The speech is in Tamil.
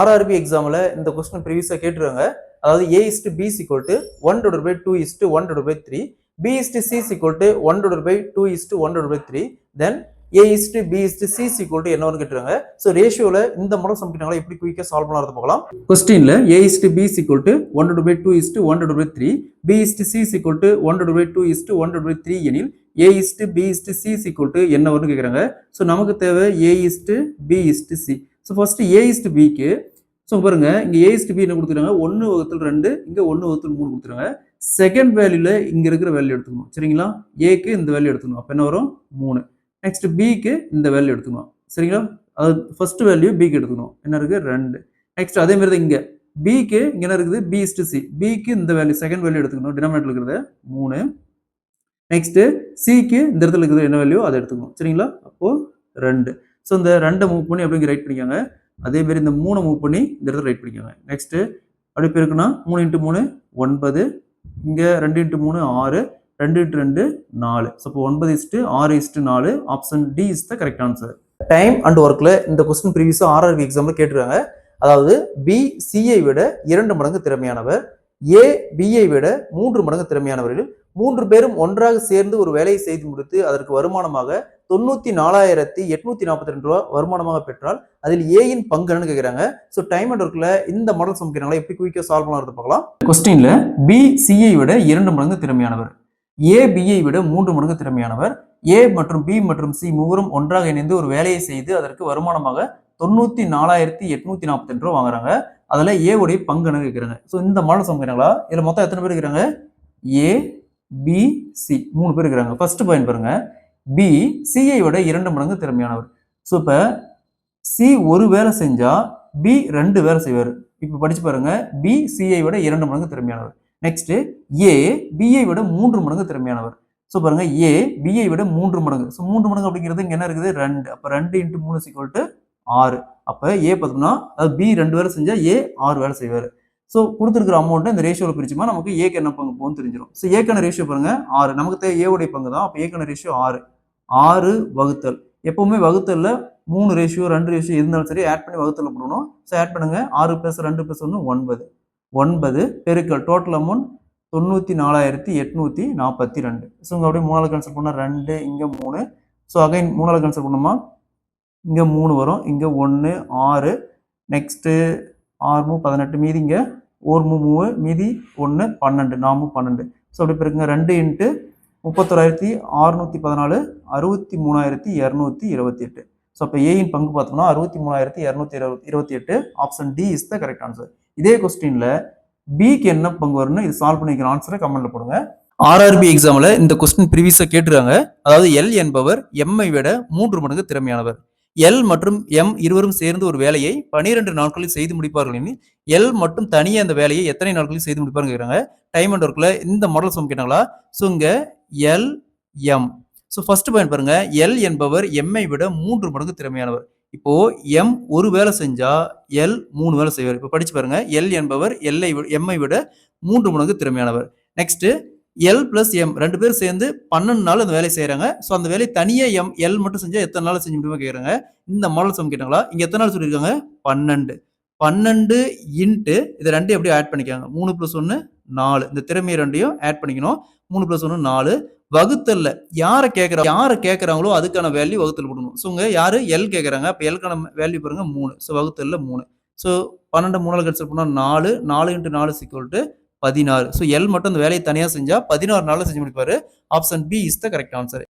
ஆர்ஆர்பி எக்ஸாம்ல இந்த கொஸ்டின் ப்ரீவியஸா கேட்டிருக்காங்க. அதாவது a is to b is equal to 1 divided by 2 is to 1 divided by 3, b is to c is equal to 1 divided by 2 is to 1 divided by 3, then a is to b is to c is equal to என்னன்னு கேட்டிருக்காங்க. ஸோ ரேஷியோல இந்த மாடல் சம் கேட்டாங்களா எப்படி குயிக்கா சால்வ் பண்ணலாம்னு பார்க்கலாம். கொஸ்டின்ல a is to b is equal to 1 divided by 2 is to 1 divided by 3, b is to c is equal to 1 divided by 2 is to 1 divided by 3 எனில் a is to b is to c is equal to என்ன வரும்னு கேக்குறாங்க. ஸோ நமக்கு தேவை a is to b is to c. So first a is to b க்கு ஸோ பாருங்க இங்க a is to b என்ன கொடுத்துருக்காங்க 1 வகுத்தல் 2 இங்க 1 வகுத்தல் 3 கொடுத்துருக்காங்க. செகண்ட் வேல்யூல இங்க இருக்கிற வேல்யூ எடுத்துக்கணும் சரிங்களா. a க்கு இந்த வேல்யூ எடுத்துக்கணும். அப்ப என்ன வரும் 3. நெக்ஸ்ட் b க்கு இந்த வேல்யூ எடுத்துக்கணும் சரிங்களா. அது ஃபர்ஸ்ட் வேல்யூ b க்கு எடுத்துக்கணும். என்ன இருக்கு 2. நெக்ஸ்ட் அதே மாதிரி தான் இங்க b க்கு இங்க என்ன இருக்குது b is to c. b க்கு இந்த வேல்யூ செகண்ட் வேல்யூ எடுத்துக்கணும். டினாமினேட்டர்ல இருக்கிறது 3. நெக்ஸ்ட் c க்கு இந்த இடத்துல இருக்குது என்ன வேல்யூ அதை எடுத்துக்கணும் சரிங்களா. அப்போ 2. ஸோ இந்த 2 மூவ் பண்ணி அப்படிங்க ரைட் பண்ணிக்கோங்க. அதே மாதிரி இந்த 3 மூவ் பண்ணி இந்த இடத்துல ரைட் பண்ணிக்கோங்க. நெக்ஸ்ட் அப்படி இருக்குன்னா 3 × 3 9, இங்க 2 × 3 6, 2 × 2 4. ஸோ அப்போ 9:6:4. Option D is the correct answer. Time and ஒர்க்ல இந்த கொஸ்டின் ப்ரீவியஸா ஆர்ஆர்பி எக்ஸாம்ல கேட்டிருக்காங்க. அதாவது பி சிஐ விட 2 மடங்கு திறமையானவர், ஏ பிஐ விட 3 மடங்கு திறமையானவர்கள் 3 பேரும் ஒன்றாக சேர்ந்து ஒரு வேலையை செய்து முடித்து அதற்கு வருமானமாக 94,842 ரூபாய் வருமானமாக பெற்றால் அதில் ஏயின் பங்குன்னு கேட்கிறாங்க. ஸோ டைம் அண்ட் ஒர்க்ல இந்த மாடல் சம் கேட்கறாங்களா எப்படி குயிக்கா சால்வ் பண்ணலாம் பார்க்கலாம். கொஸ்டின்ல பி சிஐ விட 2 மடங்கு திறமையானவர், ஏ பிஐ விட 3 மடங்கு திறமையானவர், ஏ மற்றும் பி மற்றும் சி மூவரும் ஒன்றாக இணைந்து ஒரு வேலையை செய்து அதற்கு வருமானமாக 94,842 ரூபாய் வாங்குறாங்க. அதுல ஏ உடைய பங்குன்னு கேட்கிறாங்க. ஸோ இந்த மாடல் சம் கேட்கறாங்களா. இதுல மொத்தம் எத்தனை பேர் இருக்கிறாங்க ஏ பி சி 3 பேர் இருக்கிறாங்க. ஃபர்ஸ்ட் பாயிண்ட் பாருங்க பி சிஐ விட 2 மடங்கு திறமையானவர். ஸோ இப்போ சி ஒரு வேலை செஞ்சா பி 2 வேலை செய்வார். இப்போ படிச்சு பாருங்க பி சிஐ விட 2 மடங்கு திறமையானவர். நெக்ஸ்ட் ஏ பிஐ விட 3 மடங்கு திறமையானவர். ஸோ பாருங்க ஏ பிஐ விட 3 மடங்கு. ஸோ 3 மடங்கு அப்படிங்கிறது இங்க என்ன இருக்குது 2. அப்போ 2 × 3 = 6. அப்போ ஏ பார்த்தோம்னா அதாவது பி 2 வேலை செஞ்சா ஏ 6 வேலை செய்வார். ஸோ கொடுத்துருக்கிற அமௌண்ட்டை இந்த ரேஷியோவில் பிரிச்சுமா நமக்கு ஏக்கு என்ன பங்கு போகும்னு தெரிஞ்சிடும். ஸோ ஏக்கான ரேஷியோ பாருங்க 6. நமக்கு தேவை ஏவுடைய பங்கு தான். அப்போ ஏக்கான ரேஷியோ 6. 6 வகுத்தல் எப்பவுமே வகுத்தல்ல 3 ரேஷியோ 2 ரேஷியோ இருந்தாலும் சரி ஆட் பண்ணி வகுத்தல்ல போடணும். ஸோ ஆட் பண்ணுங்க 6 + 2 + 1 9. 9 பெருக்கல் டோட்டல் அமௌண்ட் 94,842. ஸோ இங்கே அப்படியே 3ஆல் கேன்சல் பண்ணால் 2 இங்கே 3. ஸோ அகைன் 3ஆல் கேன்சல் பண்ணோமா இங்கே 3 வரும், இங்கே 1 6. நெக்ஸ்ட்டு 6 18 மீதி இங்கே 1 3 மீதி 1 12 4 12. ஸோ அப்படி பிறகுங்க 2 × 31,614 63,228. ஸோ அப்போ ஏயின் பங்கு பார்த்தோம்னா 63,228. Option D is the correct answer. இதே கொஸ்டின்ல பிக்கு என்ன பங்கு வரும்னு இது சால்வ் பண்ணிக்கிற ஆன்சரை கமெண்ட்ல போடுங்க. ஆர்ஆர்பி எக்ஸாம்ல இந்த கொஸ்டின் ப்ரீவியஸா கேட்டிருக்காங்க. அதாவது எல் என்பவர் எம்ஐ விட 3 மடங்கு திறமையானவர். எல் மற்றும் எம் இருவரும் சேர்ந்து ஒரு வேலையை 12 நாட்களில் செய்து முடிப்பார்கள் எனில் எல் மட்டும் தனியே அந்த வேலையை எத்தனை நாட்களில் செய்து முடிப்பாருன்னு கேட்குறாங்க. டைம் அண்ட் ஒர்க்ல இந்த மாடல் சம் கேட்டாங்களா. ஸோ இங்க L M. So first point பாருங்க எல் என்பவர் எம்ஐ விட 3 மடங்கு திறமையானவர். இப்போ எம் ஒரு வேலை செஞ்சா எல் 3 வேலை செய்வார். இப்போ படிச்சு பாருங்க எல் என்பவர் எம்ஐ விட 3 மடங்கு திறமையானவர். நெக்ஸ்ட் எல் + எம் 2 பேர் சேர்ந்து 12 நாள் அந்த வேலையை செய்யறாங்க. ஸோ அந்த வேலையை தனியே எல் மட்டும் செஞ்சா எத்தனை நாள் செஞ்சு முடியுமா கேட்குறாங்க. இந்த மாடல் சம் கேட்டாங்களா. இங்க எத்தனை நாள் சொல்லியிருக்காங்க 12. 12 இன்ட்டு இதை 2 எப்படியும் ஆட் பண்ணிக்காங்க 3 + 1 4. இந்த திறமையை 2ஐயும் ஆட் பண்ணிக்கணும். 3 + 1 4. வகுத்தல்ல யாரை கேட்கறாங்களோ அதுக்கான வேல்யூ வகுத்தல் போடணும். ஸோ இங்க யாரு எல் கேட்கறாங்க. அப்போ எல்கான வேல்யூ பாருங்க 3. ஸோ வகுத்தல்ல 3. ஸோ 12 3ஆல் கேன்சல் பண்ணா 4. 4 × 4 = 16. ஸோ எல் மட்டும் அந்த வேலையை தனியாக செஞ்சா 16 நாளில் செஞ்சு முடிப்பாரு. Option B is the correct answer.